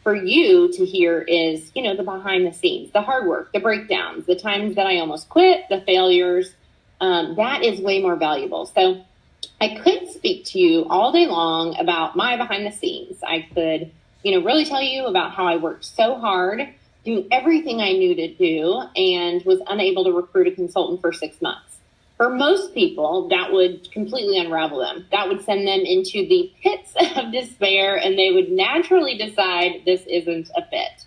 for you to hear is, the behind the scenes, the hard work, the breakdowns, the times that I almost quit, the failures. That is way more valuable. So I could speak to you all day long about my behind the scenes. I could, really tell you about how I worked so hard, doing everything I knew to do, and was unable to recruit a consultant for 6 months. For most people, that would completely unravel them. That would send them into the pits of despair, and they would naturally decide this isn't a fit.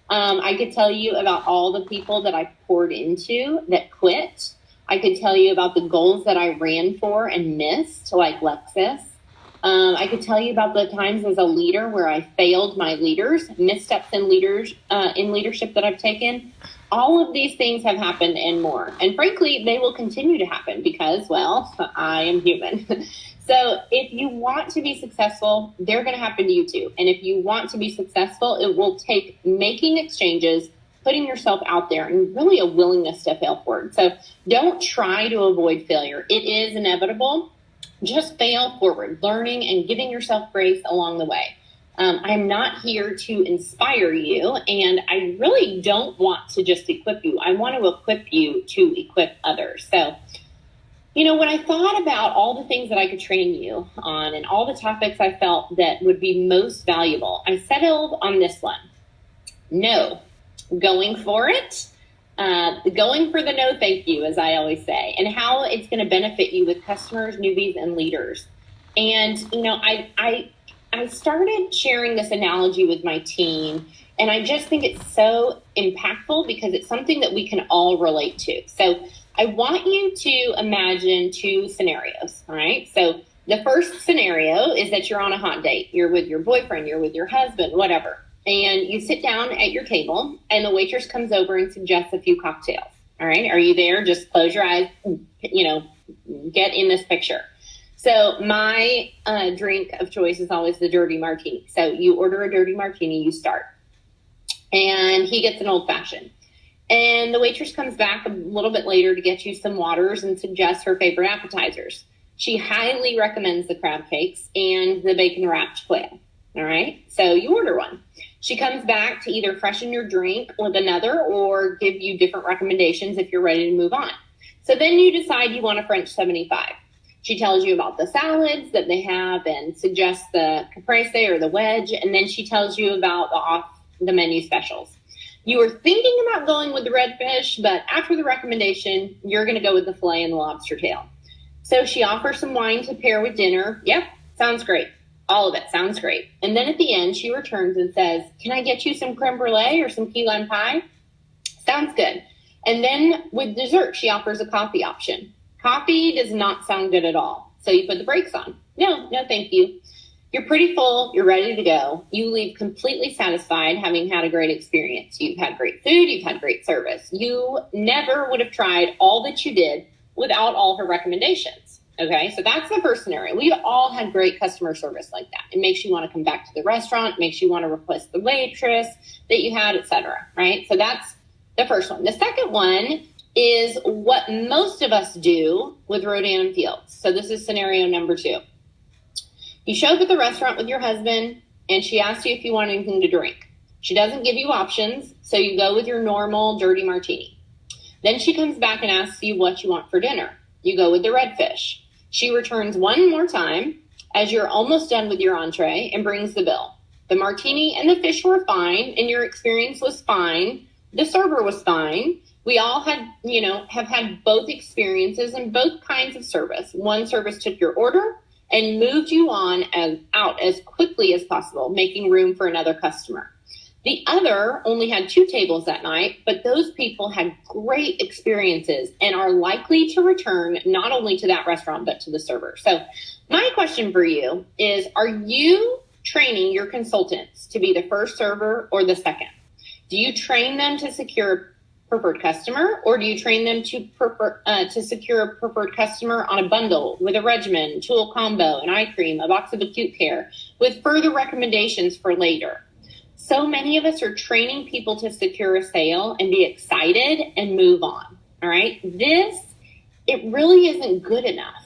I could tell you about all the people that I poured into that quit. I could tell you about the goals that I ran for and missed, like Lexus. I could tell you about the times as a leader where I failed my leaders, missteps in leadership that I've taken. All of these things have happened and more. And frankly, they will continue to happen because, well, I am human. So if you want to be successful, they're going to happen to you too. And if you want to be successful, it will take making exchanges, putting yourself out there, and really a willingness to fail forward. So don't try to avoid failure. It is inevitable. Just fail forward, learning and giving yourself grace along the way. I'm not here to inspire you, and I really don't want to just equip you. I want to equip you to equip others. So, when I thought about all the things that I could train you on and all the topics I felt that would be most valuable, I settled on this one. No. Going for it. Going for the no thank you, as I always say, and how it's going to benefit you with customers, newbies, and leaders. And, I started sharing this analogy with my team, and I just think it's so impactful because it's something that we can all relate to. So I want you to imagine 2 scenarios, all right? So the first scenario is that you're on a hot date. You're with your boyfriend, you're with your husband, whatever. And you sit down at your table, and the waitress comes over and suggests a few cocktails, all right? Are you there? Just close your eyes, get in this picture. So my drink of choice is always the dirty martini. So you order a dirty martini, you start. And he gets an old fashioned. And the waitress comes back a little bit later to get you some waters and suggests her favorite appetizers. She highly recommends the crab cakes and the bacon wrapped quail. All right. So you order one. She comes back to either freshen your drink with another or give you different recommendations if you're ready to move on. So then you decide you want a French 75. She tells you about the salads that they have and suggests the caprese or the wedge. And then she tells you about the off the menu specials. You were thinking about going with the redfish, but after the recommendation, you're going to go with the filet and the lobster tail. So she offers some wine to pair with dinner. Yep, sounds great. All of it sounds great. And then at the end, she returns and says, can I get you some creme brulee or some key lime pie? Sounds good. And then with dessert, she offers a coffee option. Coffee does not sound good at all. So you put the brakes on. No, thank you. You're pretty full. You're ready to go. You leave completely satisfied having had a great experience. You've had great food. You've had great service. You never would have tried all that you did without all her recommendations. Okay, so that's the first scenario. We all had great customer service like that. It makes you want to come back to the restaurant, makes you want to replace the waitress that you had, etc. Right? So that's the first one. The second one is what most of us do with Rodan Fields. So this is scenario number 2. You show up at the restaurant with your husband, and she asks you if you want anything to drink. She doesn't give you options, so you go with your normal dirty martini. Then she comes back and asks you what you want for dinner. You go with the redfish. She returns one more time as you're almost done with your entree and brings the bill. The martini and the fish were fine, and your experience was fine. The server was fine. We all had, have had both experiences and both kinds of service. One service took your order and moved you on out as quickly as possible, making room for another customer. The other only had 2 tables that night, but those people had great experiences and are likely to return not only to that restaurant, but to the server. So my question for you is, are you training your consultants to be the first server or the second? Do you train them to secure a preferred customer, or do you train them to secure a preferred customer on a bundle with a regimen, tool combo, an eye cream, a box of acute care, with further recommendations for later? So many of us are training people to secure a sale and be excited and move on. All right. It really isn't good enough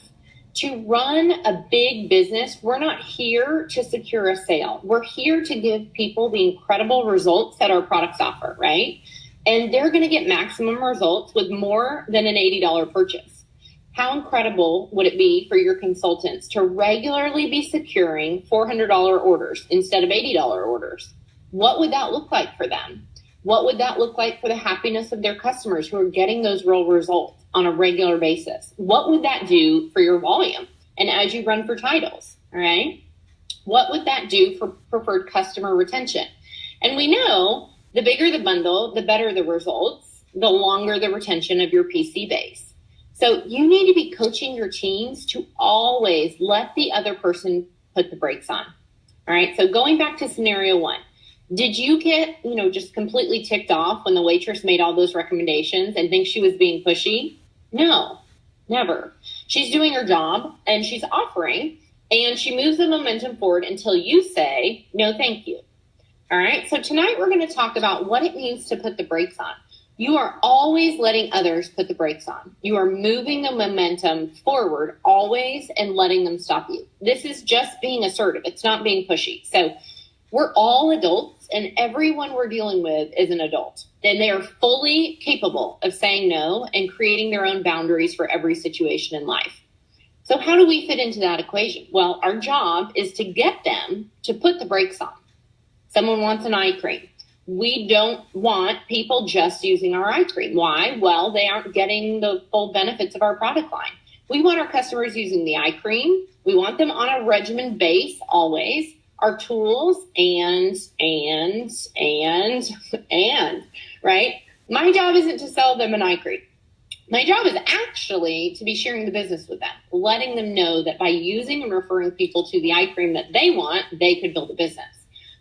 To run a big business, we're not here to secure a sale. We're here to give people the incredible results that our products offer, right? And they're going to get maximum results with more than an $80 purchase. How incredible would it be for your consultants to regularly be securing $400 orders instead of $80 orders? What would that look like for them? What would that look like for the happiness of their customers who are getting those real results on a regular basis? What would that do for your volume? And as you run for titles, all right, what would that do for preferred customer retention? And we know the bigger the bundle, the better the results, the longer the retention of your PC base. So you need to be coaching your teams to always let the other person put the brakes on. All right, so going back to scenario one, did you get, just completely ticked off when the waitress made all those recommendations and think she was being pushy? No, never. She's doing her job and she's offering, and she moves the momentum forward until you say, no, thank you. All right. So tonight we're going to talk about what it means to put the brakes on. You are always letting others put the brakes on. You are moving the momentum forward always and letting them stop you. This is just being assertive. It's not being pushy. So we're all adults, and everyone we're dealing with is an adult. And they are fully capable of saying no and creating their own boundaries for every situation in life. So how do we fit into that equation? Well, our job is to get them to put the brakes on. Someone wants an eye cream. We don't want people just using our eye cream. Why? Well, they aren't getting the full benefits of our product line. We want our customers using the eye cream. We want them on a regimen base always. Our tools and, right? My job isn't to sell them an eye cream. My job is actually to be sharing the business with them, letting them know that by using and referring people to the eye cream that they want, they could build a business.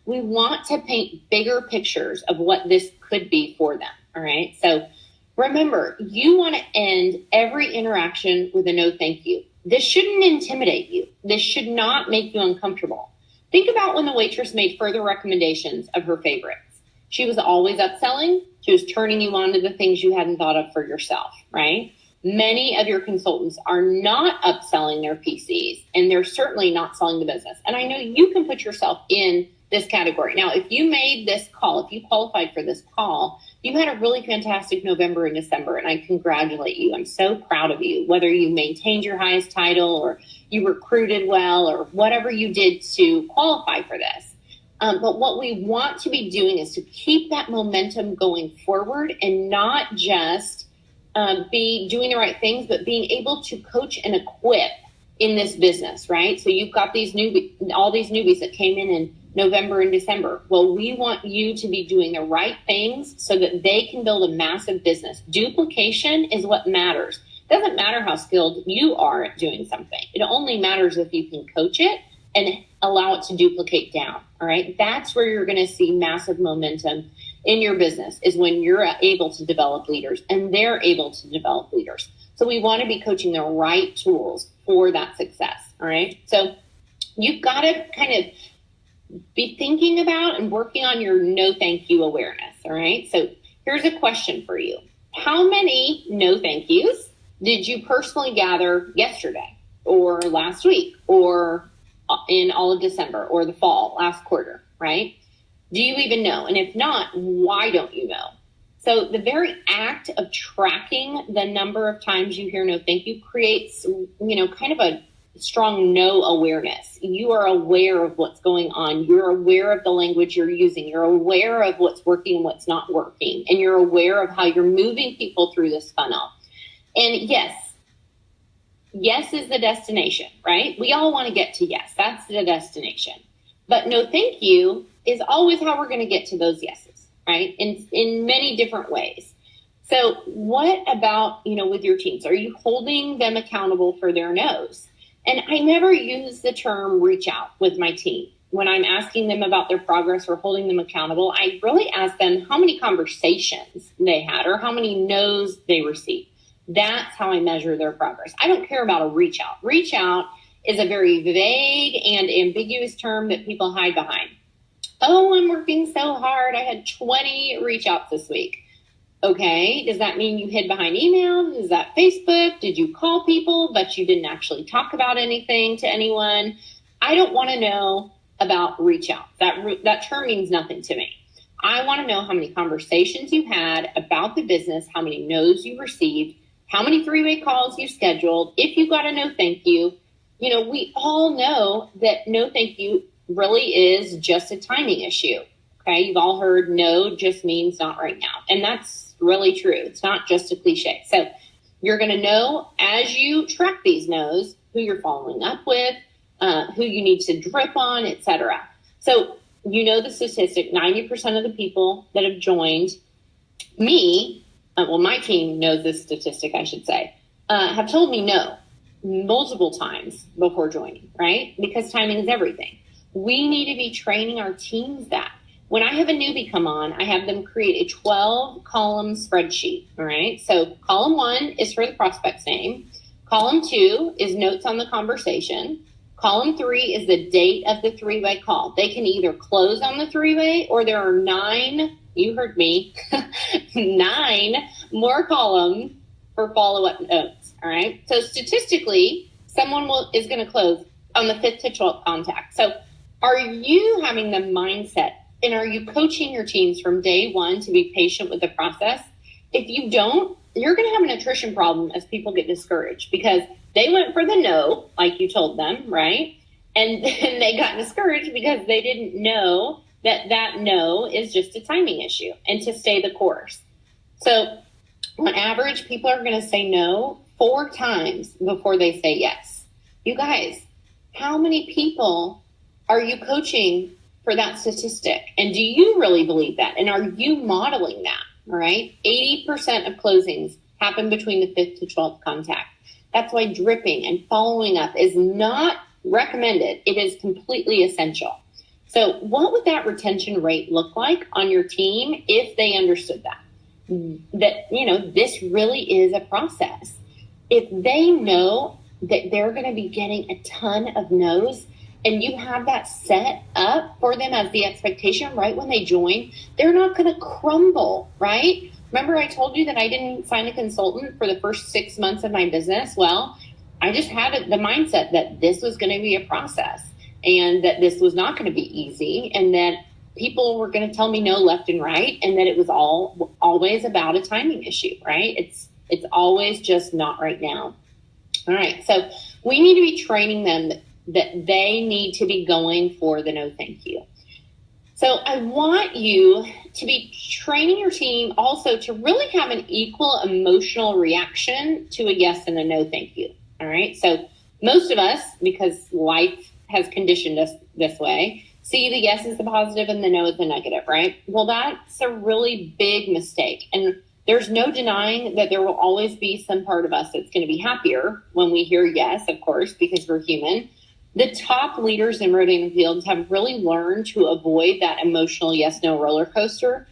We want to paint bigger pictures of what this could be for them, all right? So remember, you want to end every interaction with a no thank you. This shouldn't intimidate you. This should not make you uncomfortable. Think about when the waitress made further recommendations of her favorites. She was always upselling. She was turning you on to the things you hadn't thought of for yourself, right? Many of your consultants are not upselling their PCs, and they're certainly not selling the business. And I know you can put yourself in this category. Now, if you made this call, if you qualified for this call, you had a really fantastic November and December, and I congratulate you. I'm so proud of you, whether you maintained your highest title or you recruited well or whatever you did to qualify for this. But what we want to be doing is to keep that momentum going forward and not just be doing the right things, but being able to coach and equip in this business, right? So you've got all these newbies that came in November and December. Well, we want you to be doing the right things so that they can build a massive business. Duplication is what matters. It doesn't matter how skilled you are at doing something. It only matters if you can coach it and allow it to duplicate down, all right? That's where you're going to see massive momentum in your business, is when you're able to develop leaders and they're able to develop leaders. So we want to be coaching the right tools for that success, all right? So you've got to kind of be thinking about and working on your no thank you awareness, all right? So here's a question for you. How many no thank yous did you personally gather yesterday or last week or in all of December or the fall, last quarter, right? Do you even know? And if not, why don't you know? So the very act of tracking the number of times you hear no thank you creates, kind of a strong no awareness. You are aware of what's going on. You're aware of the language you're using. You're aware of what's working and what's not working. And you're aware of how you're moving people through this funnel. And yes is the destination, right? We all want to get to yes. That's the destination. But no thank you is always how we're going to get to those yeses, right? In many different ways. So what about, with your teams? Are you holding them accountable for their no's? And I never use the term reach out with my team. When I'm asking them about their progress or holding them accountable, I really ask them how many conversations they had or how many no's they received. That's how I measure their progress. I don't care about a reach out. Reach out is a very vague and ambiguous term that people hide behind. Oh, I'm working so hard. I had 20 reach outs this week. Okay, does that mean you hid behind email? Is that Facebook? Did you call people, but you didn't actually talk about anything to anyone? I don't want to know about reach out. That term means nothing to me. I want to know how many conversations you had about the business, how many no's you received, how many three-way calls you scheduled, if you got a no thank you. You know, we all know that no thank you really is just a timing issue. Okay, you've all heard no just means not right now. And that's really true. It's not just a cliche. So you're going to know as you track these no's who you're following up with, who you need to drip on, etc. So you know the statistic, 90% of the people that have joined me, my team knows this statistic, I should say, have told me no multiple times before joining, right? Because timing is everything. We need to be training our teams that. When I have a newbie come on, I have them create a 12-column spreadsheet, all right? So column 1 is for the prospect's name. Column 2 is notes on the conversation. Column 3 is the date of the three-way call. They can either close on the three-way or there are 9, you heard me, 9 more columns for follow-up notes, all right? So statistically, someone is going to close on the 5th to 12th contact. So are you having the mindset and are you coaching your teams from day one to be patient with the process? If you don't, you're going to have an attrition problem as people get discouraged because they went for the no, like you told them, right? And then they got discouraged because they didn't know that no is just a timing issue and to stay the course. So on average, people are going to say no 4 times before they say yes. You guys, how many people are you coaching for that statistic? And do you really believe that? And are you modeling that? All right. 80% of closings happen between the 5th to 12th contact. That's why dripping and following up is not recommended. It is completely essential. So what would that retention rate look like on your team if they understood that? That, you know, this really is a process. If they know that they're going to be getting a ton of no's, and you have that set up for them as the expectation right when they join, they're not going to crumble, right? Remember I told you that I didn't sign a consultant for the first 6 months of my business? Well, I just had the mindset that this was going to be a process and that this was not going to be easy and that people were going to tell me no left and right and that it was always about a timing issue, right? It's always just not right now. All right, so we need to be training them that they need to be going for the no thank you. So I want you to be training your team also to really have an equal emotional reaction to a yes and a no thank you. All right. So most of us, because life has conditioned us this way, see the yes as the positive and the no as the negative, right? Well, that's a really big mistake. And there's no denying that there will always be some part of us that's going to be happier when we hear yes, of course, because we're human. The top leaders in Rodan Fields have really learned to avoid that emotional yes-no roller coaster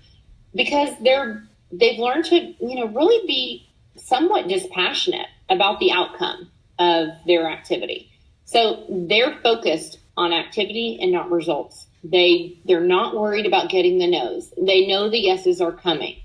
because they've learned to, really be somewhat dispassionate about the outcome of their activity. So they're focused on activity and not results. They're not worried about getting the no's. They know the yeses are coming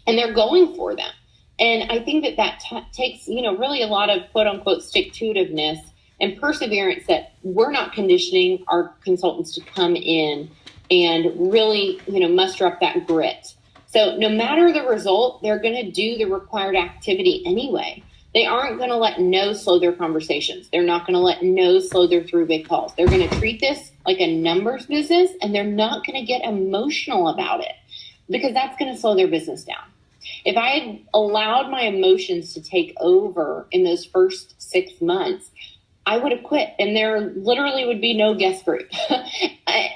and they're going for them. And I think that takes, really a lot of quote unquote stick-to-itiveness and perseverance that we're not conditioning our consultants to come in and really, muster up that grit. So no matter the result, they're going to do the required activity anyway. They aren't going to let no slow their conversations. They're not going to let no slow their three-way calls. They're going to treat this like a numbers business, and they're not going to get emotional about it because that's going to slow their business down. If I had allowed my emotions to take over in those first 6 months, I would have quit and there literally would be no guest group.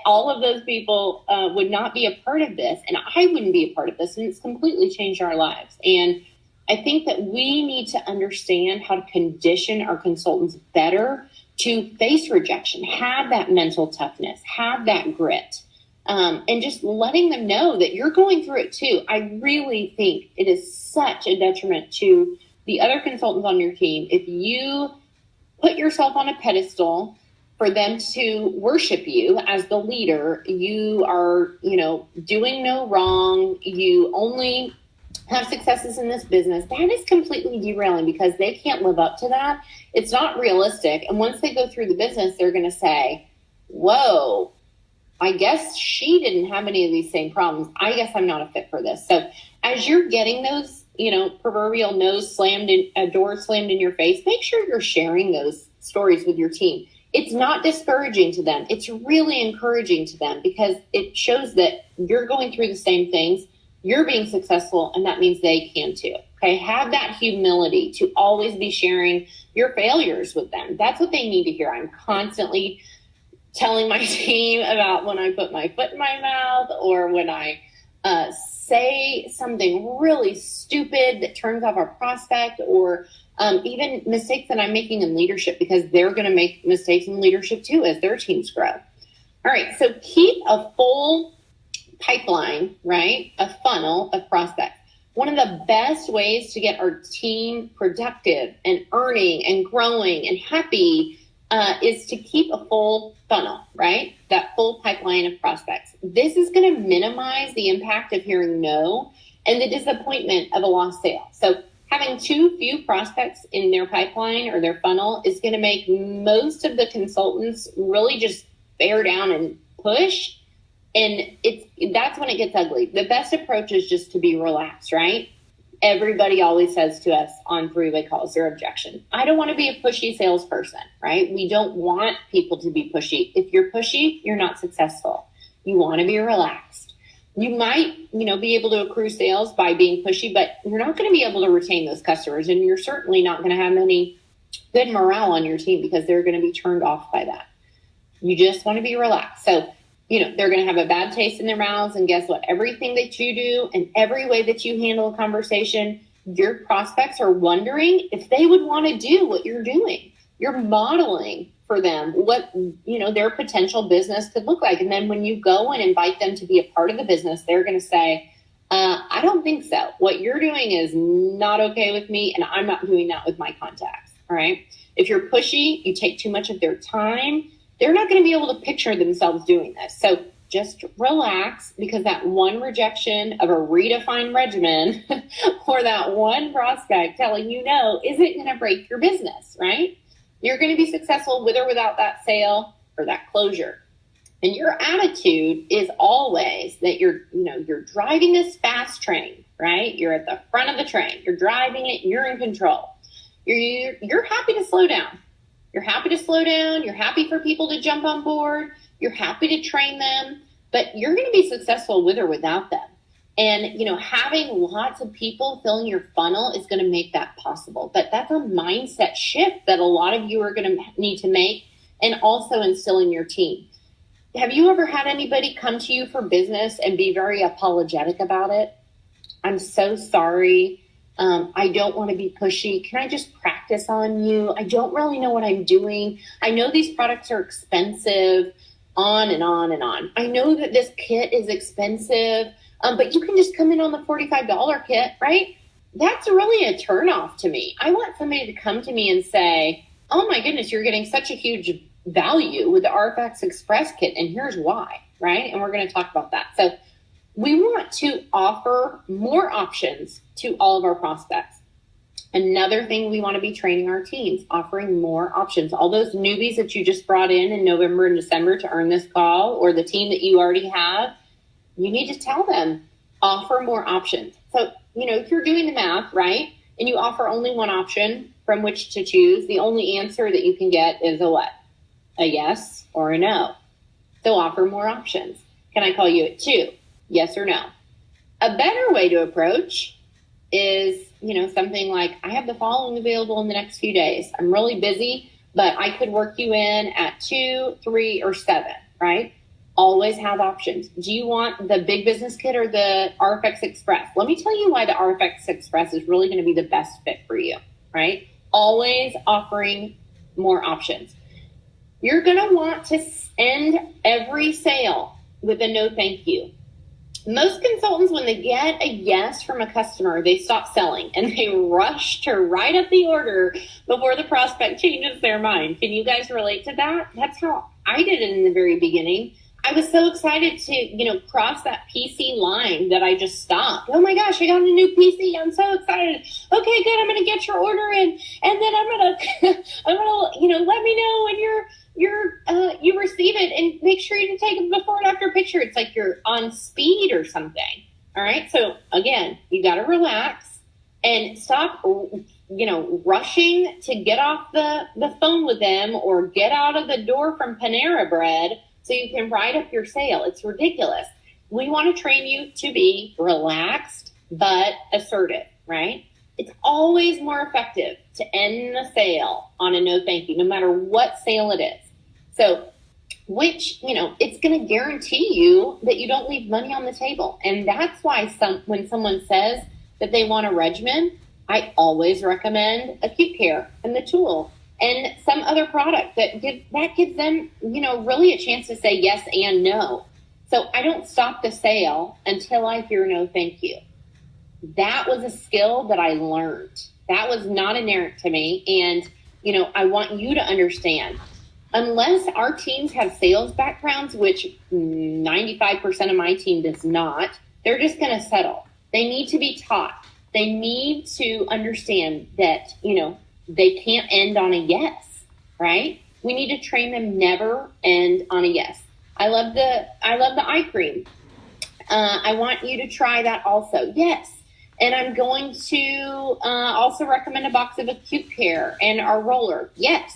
All of those people would not be a part of this and I wouldn't be a part of this, and it's completely changed our lives. And I think that we need to understand how to condition our consultants better to face rejection, have that mental toughness, have that grit, and just letting them know that you're going through it too. I really think it is such a detriment to the other consultants on your team if you put yourself on a pedestal for them to worship you as the leader. You are, doing no wrong. You only have successes in this business, that is completely derailing because they can't live up to that. It's not realistic. And once they go through the business, they're going to say, whoa, I guess she didn't have any of these same problems. I guess I'm not a fit for this. So as you're getting those, proverbial door slammed in your face, make sure you're sharing those stories with your team. It's not discouraging to them. It's really encouraging to them because it shows that you're going through the same things. You're being successful, and that means they can too. Okay, have that humility to always be sharing your failures with them. That's what they need to hear. I'm constantly telling my team about when I put my foot in my mouth or when I say something really stupid that turns off our prospect, or even mistakes that I'm making in leadership, because they're going to make mistakes in leadership too as their teams grow. All right, so keep a full pipeline, right? A funnel of prospects. One of the best ways to get our team productive and earning and growing and happy is to keep a full funnel, right? That full pipeline of prospects. This is going to minimize the impact of hearing no and the disappointment of a lost sale. So having too few prospects in their pipeline or their funnel is going to make most of the consultants really just bear down and push. And that's when it gets ugly. The best approach is just to be relaxed, right? Everybody always says to us on three-way calls their objection. I don't want to be a pushy salesperson, right? We don't want people to be pushy. If you're pushy, you're not successful. You want to be relaxed. You might, be able to accrue sales by being pushy, but you're not going to be able to retain those customers. And you're certainly not going to have any good morale on your team because they're going to be turned off by that. You just want to be relaxed. So, they're going to have a bad taste in their mouths. And guess what? Everything that you do and every way that you handle a conversation, your prospects are wondering if they would want to do what you're doing. You're modeling for them what, their potential business could look like. And then when you go and invite them to be a part of the business, they're going to say, I don't think so. What you're doing is not okay with me, and I'm not doing that with my contacts. All right. If you're pushy, you take too much of their time, they're not going to be able to picture themselves doing this. So just relax, because that one rejection of a redefined regimen or that one prospect telling you no isn't going to break your business, right? You're going to be successful with or without that sale or that closure. And your attitude is always that you're driving this fast train, right? You're at the front of the train. You're driving it. You're in control. You're happy to slow down. You're happy to slow down. You're happy for people to jump on board. You're happy to train them, but you're going to be successful with or without them. And, having lots of people filling your funnel is going to make that possible. But that's a mindset shift that a lot of you are going to need to make, and also instill in your team. Have you ever had anybody come to you for business and be very apologetic about it? I'm so sorry. I don't want to be pushy. Can I just practice on you? I don't really know what I'm doing. I know these products are expensive, on and on and on. I know that this kit is expensive, but you can just come in on the $45 kit, right? That's really a turnoff to me. I want somebody to come to me and say, oh my goodness, you're getting such a huge value with the RFX Express kit, and here's why, right? And we're going to talk about that. So we want to offer more options to all of our prospects. Another thing we want to be training our teams, offering more options. All those newbies that you just brought in November and December to earn this call, or the team that you already have, you need to tell them, offer more options. So, if you're doing the math, right, and you offer only one option from which to choose, the only answer that you can get is a what? A yes or a no. So offer more options. Can I call you at 2? Yes or no? A better way to approach is, something like, I have the following available in the next few days. I'm really busy, but I could work you in at 2, 3, or 7, right? Always have options. Do you want the big business kit or the RFX Express? Let me tell you why the RFX Express is really going to be the best fit for you, right? Always offering more options. You're going to want to end every sale with a no thank you. Most consultants, when they get a yes from a customer, they stop selling and they rush to write up the order before the prospect changes their mind. Can you guys relate to that? That's how I did it in the very beginning. I was so excited to, cross that PC line that I just stopped. Oh my gosh, I got a new PC. I'm so excited. Okay, good. I'm going to get your order in, and then I'm going to, let me know when you receive it, and make sure you take a before and after picture. It's like you're on speed or something. All right. So again, you got to relax and stop, rushing to get off the phone with them or get out of the door from Panera Bread so you can write up your sale. It's ridiculous. We want to train you to be relaxed but assertive, right? It's always more effective to end the sale on a no thank you, no matter what sale it is. So, it's going to guarantee you that you don't leave money on the table. And that's why when someone says that they want a regimen, I always recommend Acute Care and the tool and some other product that gives them, really a chance to say yes and no. So I don't stop the sale until I hear no thank you. That was a skill that I learned. That was not inherent to me. And, I want you to understand, unless our teams have sales backgrounds, which 95% of my team does not, they're just going to settle. They need to be taught. They need to understand that, they can't end on a yes, right? We need to train them never end on a yes. I love the eye cream. I want you to try that also. Yes. And I'm going to also recommend a box of Acute Care and our roller. Yes.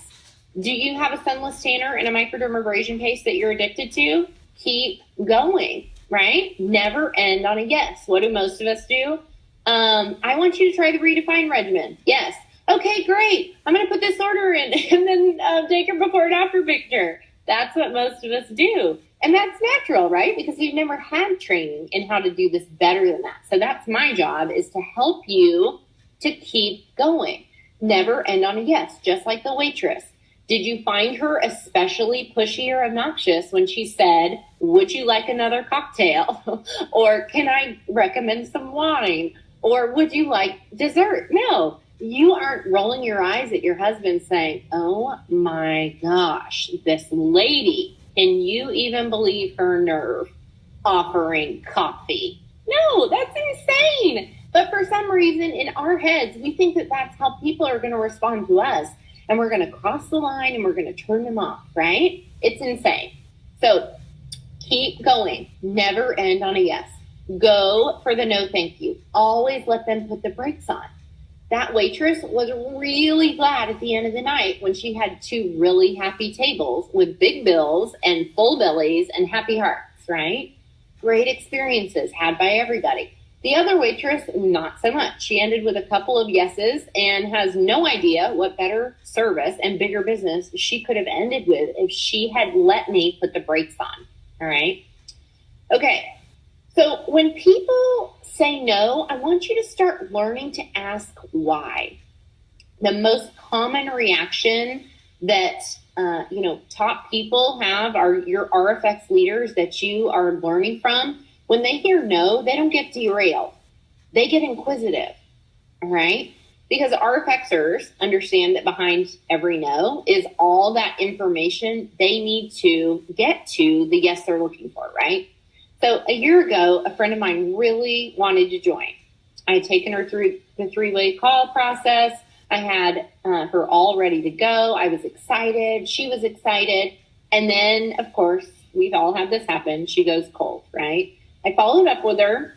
Do you have a sunless tanner and a microdermabrasion paste that you're addicted to? Keep going, right? Never end on a yes. What do most of us do? I want you to try the Redefine regimen. Yes. Okay, great. I'm going to put this order in and then take a before and after picture. That's what most of us do. And that's natural, right? Because you've never had training in how to do this better than that. So that's my job, is to help you to keep going. Never end on a yes, just like the waitress. Did you find her especially pushy or obnoxious when she said, would you like another cocktail? Or can I recommend some wine? Or would you like dessert? No. You aren't rolling your eyes at your husband saying, oh my gosh, this lady, can you even believe her nerve offering coffee? No, that's insane. But for some reason in our heads, we think that that's how people are going to respond to us. And we're going to cross the line and we're going to turn them off, right? It's insane. So keep going. Never end on a yes. Go for the no thank you. Always let them put the brakes on. That waitress was really glad at the end of the night when she had 2 really happy tables with big bills and full bellies and happy hearts, right? Great experiences had by everybody. The other waitress, not so much. She ended with a couple of yeses and has no idea what better service and bigger business she could have ended with if she had let me put the brakes on, all right? Okay, so when people say no, I want you to start learning to ask why. The most common reaction that top people have, are your RFX leaders that you are learning from. When they hear no, they don't get derailed. They get inquisitive, all right? Because RFXers understand that behind every no is all that information they need to get to the yes they're looking for, right? So a year ago, a friend of mine really wanted to join. I had taken her through the 3-way call process. I had her all ready to go. I was excited. She was excited. And then, of course, we've all had this happen. She goes cold, right? I followed up with her,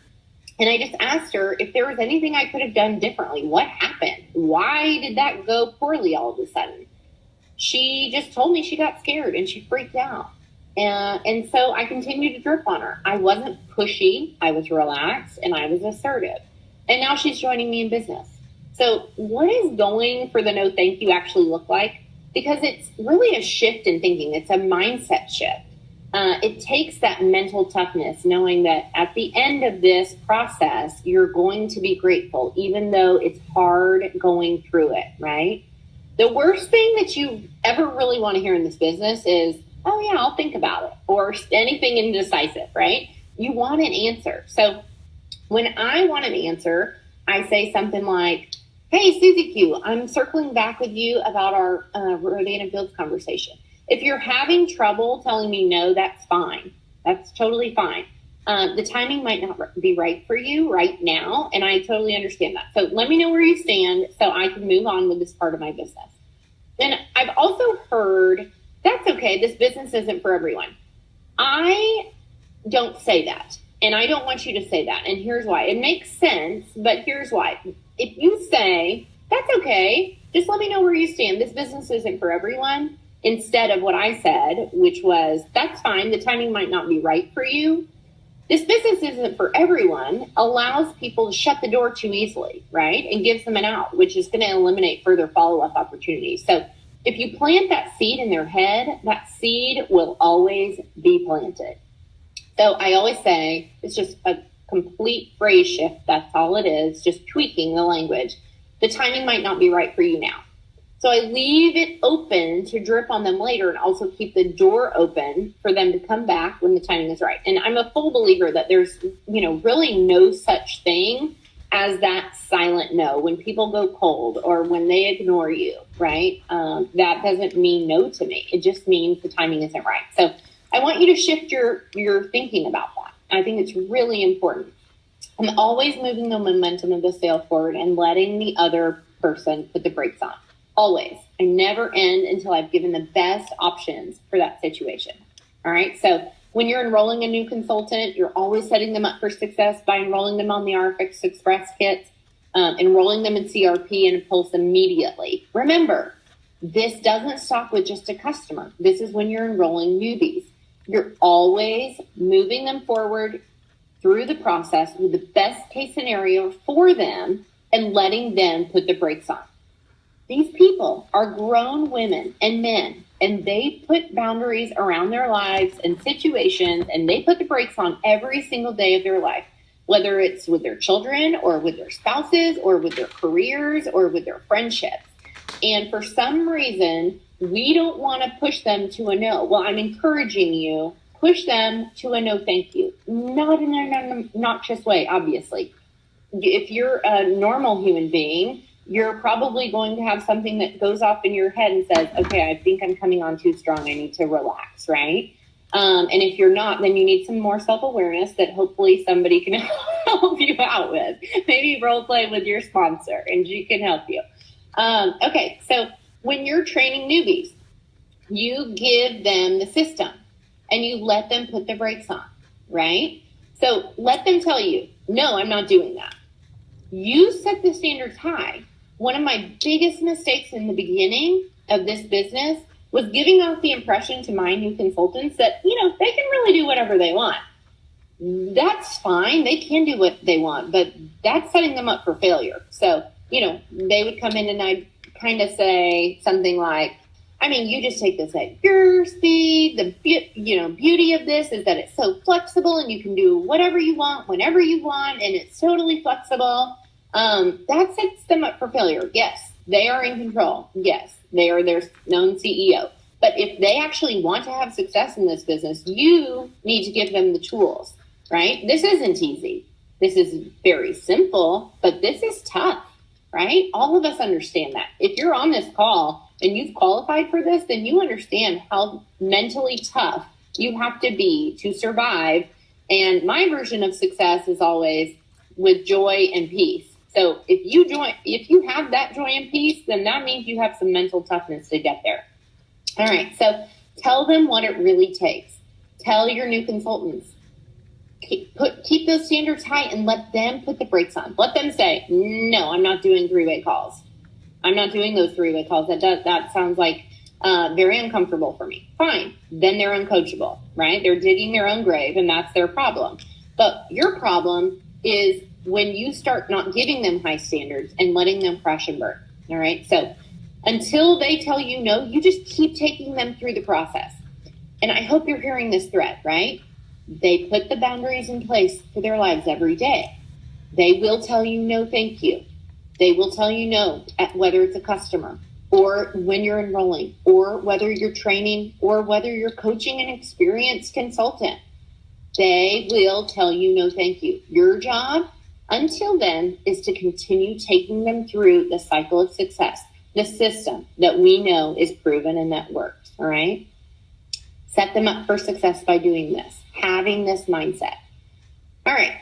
and I just asked her if there was anything I could have done differently. What happened? Why did that go poorly all of a sudden? She just told me she got scared and she freaked out. And so I continued to drip on her. I wasn't pushy. I was relaxed and I was assertive. And now she's joining me in business. So what is going for the no thank you actually look like? Because it's really a shift in thinking. It's a mindset shift. It takes that mental toughness, knowing that at the end of this process, you're going to be grateful, even though it's hard going through it, right? The worst thing that you ever really want to hear in this business is, oh yeah, I'll think about it, or anything indecisive, right? You want an answer. So when I want an answer, I say something like, hey, Susie Q, I'm circling back with you about our Rodan and Fields conversation. If you're having trouble telling me no, that's fine. That's totally fine. The timing might not be right for you right now, and I totally understand that. So let me know where you stand so I can move on with this part of my business. And I've also heard, that's okay, this business isn't for everyone. I don't say that, and I don't want you to say that, and here's why. It makes sense, but here's why. If you say, that's okay, just let me know where you stand, this business isn't for everyone, instead of what I said, which was, that's fine, the timing might not be right for you, this business isn't for everyone, allows people to shut the door too easily, right? And gives them an out, which is going to eliminate further follow-up opportunities. So if you plant that seed in their head, that seed will always be planted. So I always say it's just a complete phrase shift. That's all it is, just tweaking the language. The timing might not be right for you now. So I leave it open to drip on them later and also keep the door open for them to come back when the timing is right. And I'm a full believer that there's, really no such thing as that silent no. When people go cold or when they ignore you, right? That doesn't mean no to me. It just means the timing isn't right. So I want you to shift your thinking about that. I think it's really important. I'm always moving the momentum of the sale forward and letting the other person put the brakes on. Always. I never end until I've given the best options for that situation. All right. So when you're enrolling a new consultant, you're always setting them up for success by enrolling them on the RFX Express kits, enrolling them in CRP and Pulse immediately. Remember, this doesn't stop with just a customer. This is when you're enrolling newbies. You're always moving them forward through the process with the best case scenario for them and letting them put the brakes on. These people are grown women and men, and they put boundaries around their lives and situations, and they put the brakes on every single day of their life, whether it's with their children or with their spouses or with their careers or with their friendships. And for some reason, we don't want to push them to a no. Well, I'm encouraging you, push them to a no thank you. Not in an obnoxious way, obviously. If you're a normal human being, you're probably going to have something that goes off in your head and says, okay, I think I'm coming on too strong. I need to relax, right? And if you're not, then you need some more self-awareness that hopefully somebody can help you out with. Maybe role play with your sponsor and she can help you. Okay, so when you're training newbies, you give them the system and you let them put the brakes on, right? So let them tell you, no, I'm not doing that. You set the standards high. One of my biggest mistakes in the beginning of this business was giving out the impression to my new consultants that, they can really do whatever they want. That's fine. They can do what they want, but that's setting them up for failure. So, they would come in and I'd kind of say something like, you just take this at your speed. The beauty of this is that it's so flexible and you can do whatever you want, whenever you want, and it's totally flexible. That sets them up for failure. Yes, they are in control. Yes, they are their known CEO. But if they actually want to have success in this business, you need to give them the tools, right? This isn't easy. This is very simple, but this is tough, right? All of us understand that. If you're on this call and you've qualified for this, then you understand how mentally tough you have to be to survive. And my version of success is always with joy and peace. So if you have that joy and peace, then that means you have some mental toughness to get there. All right. So tell them what it really takes. Tell your new consultants, keep those standards high and let them put the brakes on. Let them say, no, I'm not doing three-way calls. I'm not doing those three-way calls. That sounds like very uncomfortable for me. Fine. Then they're uncoachable, right? They're digging their own grave and that's their problem. But your problem is when you start not giving them high standards and letting them crash and burn. All right. So until they tell you no, you just keep taking them through the process. And I hope you're hearing this thread, right? They put the boundaries in place for their lives every day. They will tell you no, thank you. They will tell you no, whether it's a customer or when you're enrolling or whether you're training or whether you're coaching an experienced consultant. They will tell you no, thank you. Your job until then is to continue taking them through the cycle of success, the system that we know is proven and that works. All right. Set them up for success by doing this, having this mindset. All right.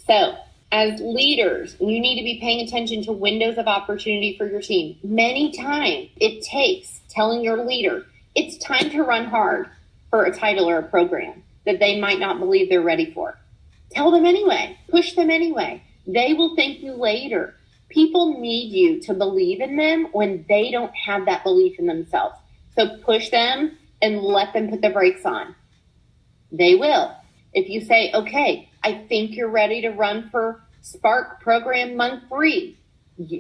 So as leaders, you need to be paying attention to windows of opportunity for your team. Many times it takes telling your leader, it's time to run hard for a title or a program that they might not believe they're ready for. Tell them anyway. Push them anyway. They will thank you later. People need you to believe in them when they don't have that belief in themselves. So push them and let them put the brakes on. They will. If you say, okay, I think you're ready to run for Spark program month 3.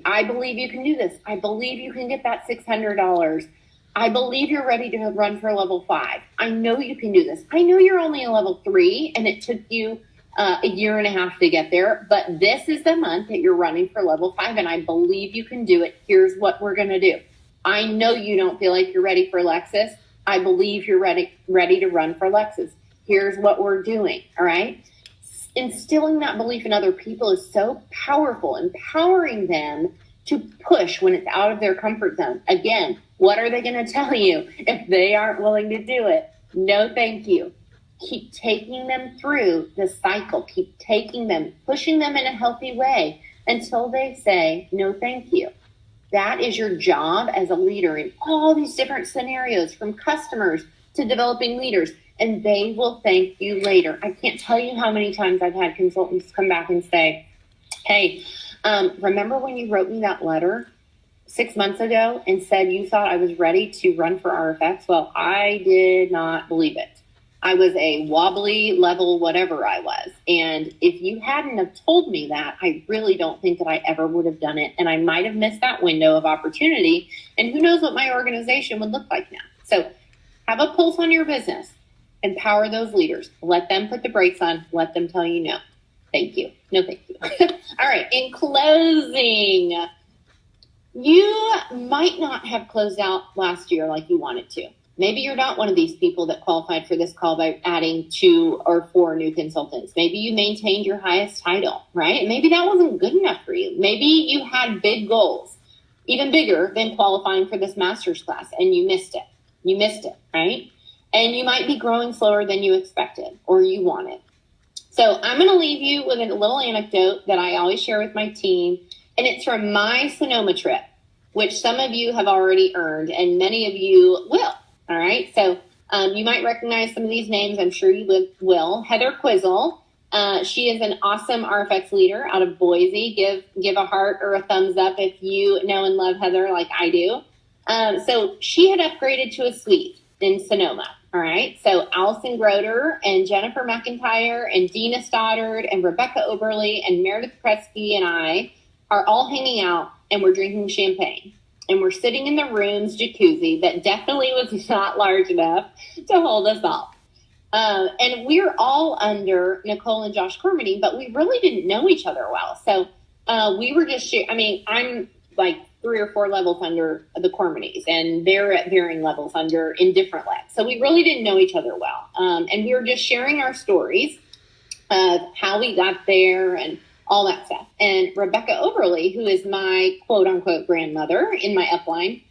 I believe you can do this. I believe you can get that $600. I believe you're ready to run for level 5. I know you can do this. I know you're only a level 3 and it took you a year and a half to get there, but this is the month that you're running for level 5 and I believe you can do it. Here's what we're going to do. I know you don't feel like you're ready for Lexus. I believe you're ready to run for Lexus. Here's what we're doing. All right. Instilling that belief in other people is so powerful, empowering them to push when it's out of their comfort zone. Again, what are they going to tell you if they aren't willing to do it? No, thank you. Keep taking them through the cycle. Keep taking them, pushing them in a healthy way until they say, no, thank you. That is your job as a leader in all these different scenarios, from customers to developing leaders, and they will thank you later. I can't tell you how many times I've had consultants come back and say, hey, remember when you wrote me that letter 6 months ago and said you thought I was ready to run for RFX? Well, I did not believe it. I was a wobbly level, whatever I was. And if you hadn't have told me that, I really don't think that I ever would have done it. And I might have missed that window of opportunity. And who knows what my organization would look like now. So have a pulse on your business. Empower those leaders. Let them put the brakes on. Let them tell you no. Thank you. No, thank you. All right. In closing, you might not have closed out last year like you wanted to. Maybe you're not one of these people that qualified for this call by adding 2 or 4 new consultants. Maybe you maintained your highest title, right? Maybe that wasn't good enough for you. Maybe you had big goals, even bigger than qualifying for this master's class, and you missed it. You missed it, right? And you might be growing slower than you expected or you wanted. So I'm going to leave you with a little anecdote that I always share with my team, and it's from my Sonoma trip, which some of you have already earned, and many of you will. All right. So you might recognize some of these names. I'm sure you will. Heather Quizzle. She is an awesome RFX leader out of Boise. Give a heart or a thumbs up if you know and love Heather like I do. So she had upgraded to a suite in Sonoma. All right. So Allison Groder and Jennifer McIntyre and Dina Stoddard and Rebecca Oberly and Meredith Kresge and I are all hanging out and we're drinking champagne. And we're sitting in the room's jacuzzi that definitely was not large enough to hold us all. And we're all under Nicole and Josh Cormany, but we really didn't know each other well. So we were just, I'm like 3 or 4 levels under the Cormanys, and they're at varying levels under in different labs. So we really didn't know each other well. And we were just sharing our stories of how we got there and all that stuff. And Rebecca Oberly, who is my quote unquote grandmother in my upline,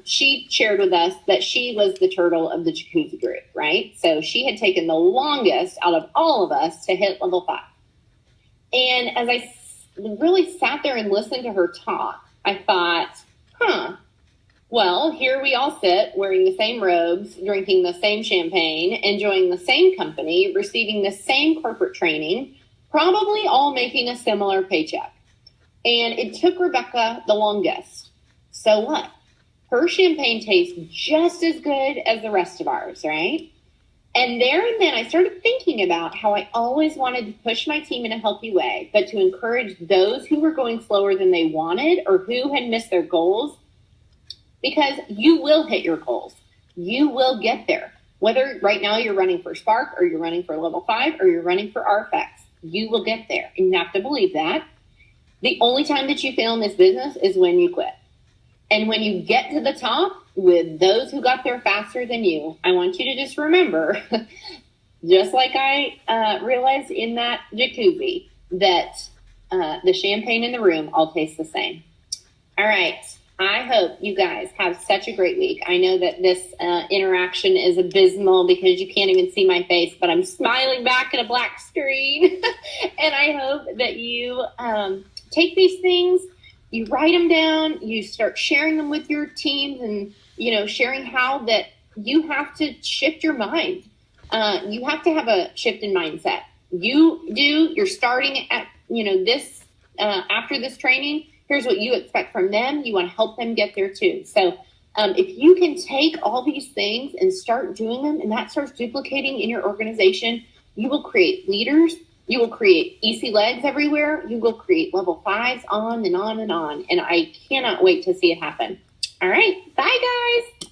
she shared with us that she was the turtle of the jacuzzi group, right? So she had taken the longest out of all of us to hit level 5. And as I really sat there and listened to her talk, I thought, well, here we all sit wearing the same robes, drinking the same champagne, enjoying the same company, receiving the same corporate training, probably all making a similar paycheck. And it took Rebecca the longest. So what? Her champagne tastes just as good as the rest of ours, right? And there and then I started thinking about how I always wanted to push my team in a healthy way, but to encourage those who were going slower than they wanted or who had missed their goals, because you will hit your goals. You will get there. Whether right now you're running for Spark or you're running for level 5 or you're running for RFX. You will get there. And you have to believe that. The only time that you fail in this business is when you quit. And when you get to the top with those who got there faster than you, I want you to just remember, just like I realized in that jacuzzi, that the champagne in the room all tastes the same. All right. I hope you guys have such a great week. I know that this interaction is abysmal because you can't even see my face, but I'm smiling back at a black screen. And I hope that you take these things, you write them down, you start sharing them with your teams, and, you know, sharing how that you have to shift your mind. You have to have a shift in mindset. You're starting at, you know, this, after this training, here's what you expect from them. You want to help them get there too. So if you can take all these things and start doing them, and that starts duplicating in your organization, you will create leaders. You will create EC legs everywhere. You will create level 5s, on and on and on. And I cannot wait to see it happen. All right. Bye, guys.